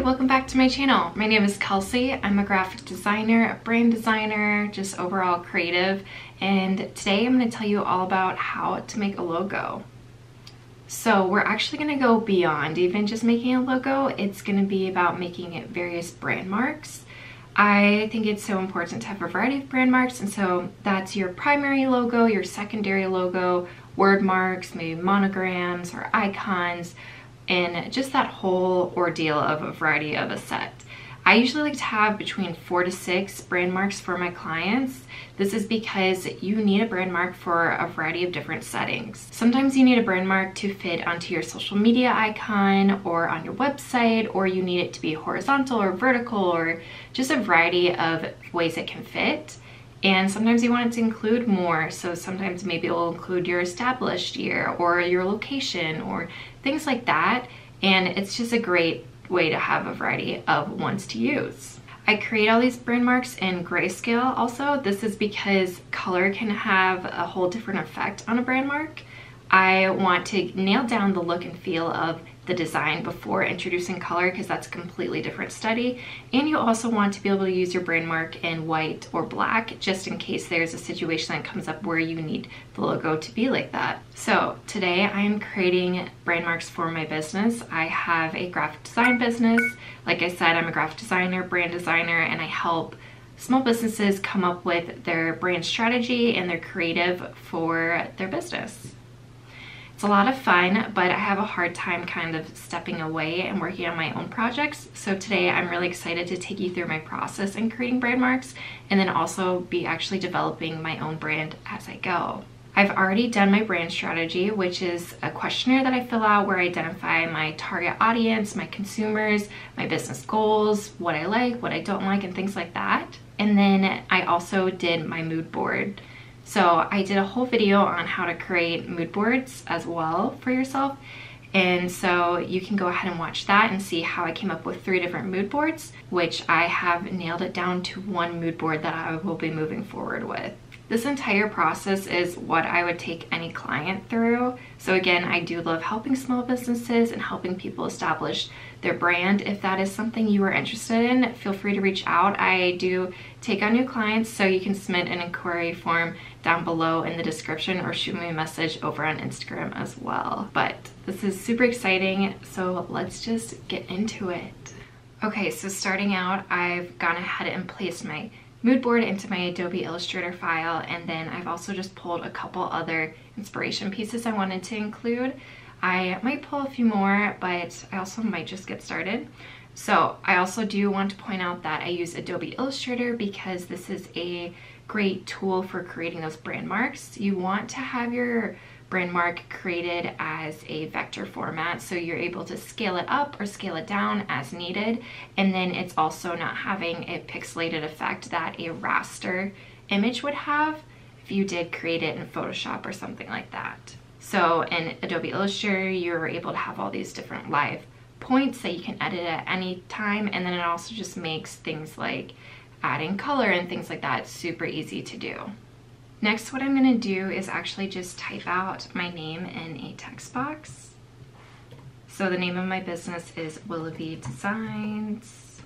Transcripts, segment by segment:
welcome back to my channel. My name is Kelsey. I'm a graphic designer, a brand designer, just overall creative, and today I'm going to tell you all about how to make a logo. So we're actually going to go beyond even just making a logo. It's going to be about making various brand marks. I think it's so important to have a variety of brand marks, and so that's your primary logo, your secondary logo, word marks, maybe monograms or icons, and just that whole ordeal of a variety of a set. I usually like to have between 4 to 6 brand marks for my clients. This is because you need a brand mark for a variety of different settings. Sometimes you need a brand mark to fit onto your social media icon or on your website, or you need it to be horizontal or vertical, or just a variety of ways it can fit. And sometimes you want it to include more, so sometimes maybe it will include your established year or your location or things like that, and it's just a great way to have a variety of ones to use. I create all these brand marks in grayscale also. This is because color can have a whole different effect on a brand mark. I want to nail down the look and feel of the design before introducing color, because that's a completely different study. And you also want to be able to use your brand mark in white or black, just in case there's a situation that comes up where you need the logo to be like that. So today I'm creating brand marks for my business. I have a graphic design business. Like I said, I'm a graphic designer, brand designer, and I help small businesses come up with their brand strategy and their creative for their business. It's a lot of fun, but I have a hard time kind of stepping away and working on my own projects. So today I'm really excited to take you through my process in creating brand marks, and then also be actually developing my own brand as I go. I've already done my brand strategy, which is a questionnaire that I fill out where I identify my target audience, my consumers, my business goals, what I like, what I don't like, and things like that. And then I also did my mood board. So I did a whole video on how to create mood boards as well for yourself. And so you can go ahead and watch that and see how I came up with 3 different mood boards, which I have nailed it down to one mood board that I will be moving forward with. This entire process is what I would take any client through. So again, I do love helping small businesses and helping people establish their brand. If that is something you are interested in, feel free to reach out. I do take on new clients, so you can submit an inquiry form down below in the description, or shoot me a message over on Instagram as well. But this is super exciting, so let's just get into it. Okay, so starting out, I've gone ahead and placed my mood board into my Adobe Illustrator file, and then I've also just pulled a couple other inspiration pieces I wanted to include. I might pull a few more, but I also might just get started. So I also do want to point out that I use Adobe Illustrator because this is a great tool for creating those brand marks. You want to have your brand mark created as a vector format, so you're able to scale it up or scale it down as needed, and then it's also not having a pixelated effect that a raster image would have if you did create it in Photoshop or something like that. So in Adobe Illustrator, you're able to have all these different live points that you can edit at any time, and then it also just makes things like adding color and things like that super easy to do. Next, what I'm going to do is actually just type out my name in a text box. So the name of my business is Willoughby Designs.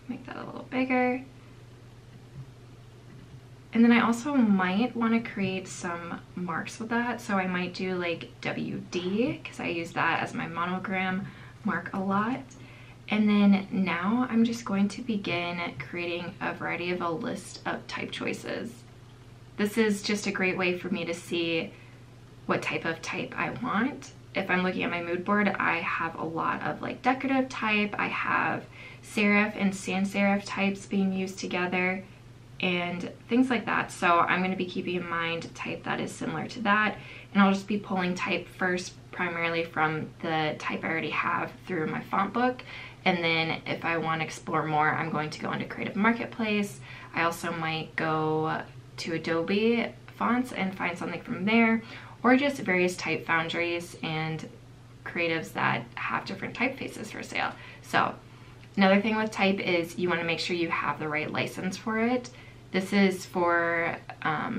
Make that a little bigger. And then I also might want to create some marks with that. So I might do like WD, because I use that as my monogram mark a lot. And then now I'm just going to begin creating a variety of a list of type choices. This is just a great way for me to see what type of type I want. If I'm looking at my mood board, I have a lot of like decorative type. I have serif and sans serif types being used together and things like that. So I'm going to be keeping in mind type that is similar to that. And I'll just be pulling type first, primarily from the type I already have through my font book. And then if I want to explore more, I'm going to go into Creative Marketplace. I also might go to Adobe fonts and find something from there, or just various type foundries and creatives that have different typefaces for sale. So another thing with type is you want to make sure you have the right license for it. This is for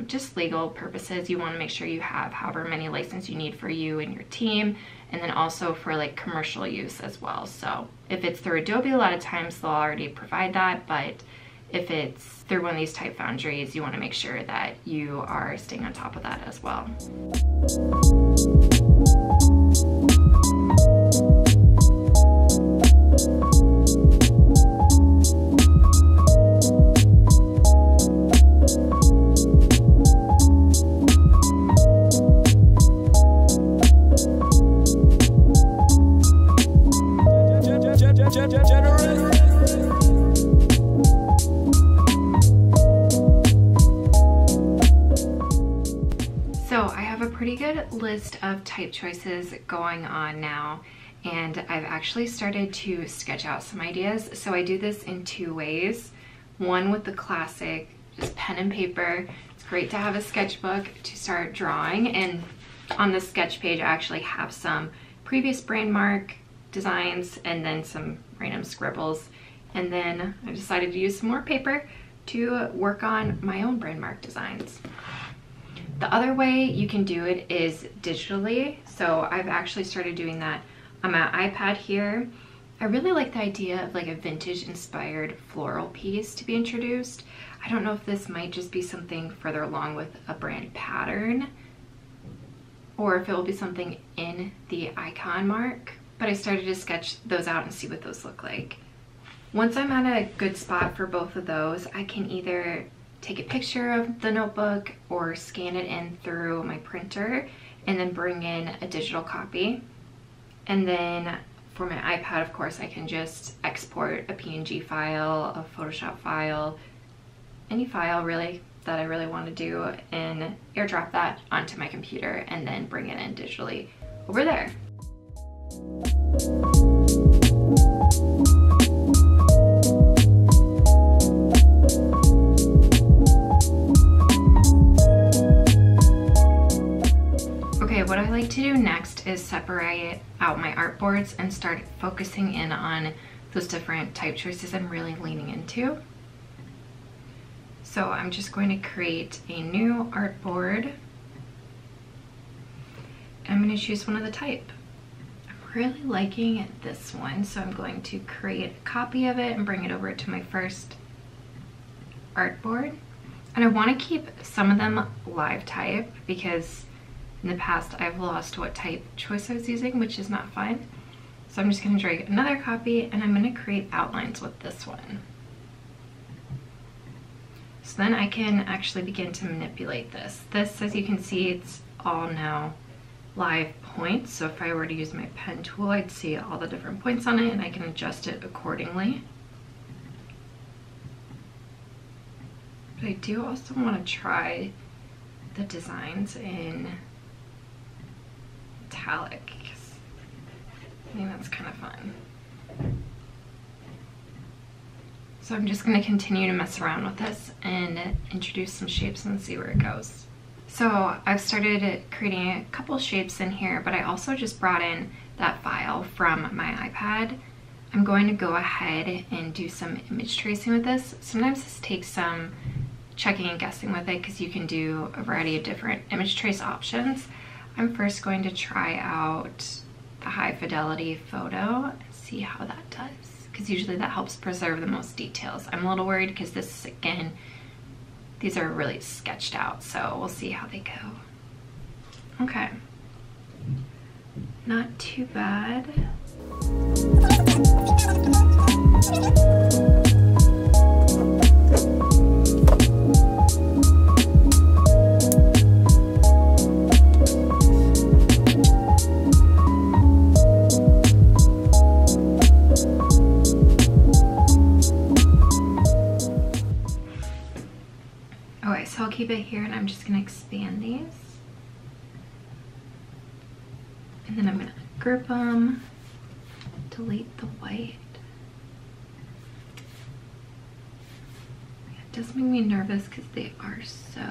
just legal purposes. You want to make sure you have however many licenses you need for you and your team, and then also for like commercial use as well. So if it's through Adobe, a lot of times they'll already provide that, but if it's through one of these type foundries, you want to make sure that you are staying on top of that as well. So I have a pretty good list of type choices going on now, and I've actually started to sketch out some ideas. So I do this in two ways. One with the classic, just pen and paper. It's great to have a sketchbook to start drawing, and on the sketch page I actually have some previous brand mark designs and then some random scribbles. And then I decided to use some more paper to work on my own brand mark designs. The other way you can do it is digitally. So I've actually started doing that on my iPad here. I really like the idea of like a vintage inspired floral piece to be introduced. I don't know if this might just be something further along with a brand pattern, or if it will be something in the icon mark, but I started to sketch those out and see what those look like. Once I'm at a good spot for both of those, I can either take a picture of the notebook or scan it in through my printer and then bring in a digital copy. And then for my iPad, of course, I can just export a PNG file, a Photoshop file, any file really that I really want to do, and airdrop that onto my computer and then bring it in digitally over there. Okay, what I like to do next is separate out my artboards and start focusing in on those different type choices I'm really leaning into. So I'm just going to create a new artboard. I'm going to choose one of the type. I'm really liking this one, so I'm going to create a copy of it and bring it over to my first artboard. And I want to keep some of them live type because in the past I've lost what type choice I was using, which is not fun. So I'm just going to drag another copy and I'm going to create outlines with this one. So then I can actually begin to manipulate this. This, as you can see, it's all now live points. So if I were to use my pen tool, I'd see all the different points on it and I can adjust it accordingly. But I do also want to try the designs in metallic. I think that's kind of fun. So I'm just going to continue to mess around with this and introduce some shapes and see where it goes. So I've started creating a couple shapes in here, but I also just brought in that file from my iPad. I'm going to go ahead and do some image tracing with this. Sometimes this takes some checking and guessing with it because you can do a variety of different image trace options. I'm first going to try out the high fidelity photo and see how that does, because usually that helps preserve the most details. I'm a little worried because this, again, these are really sketched out, so we'll see how they go. Okay, not too bad. Okay, so I'll keep it here and I'm just gonna expand these. And then I'm gonna group them, delete the white. It does make me nervous because they are so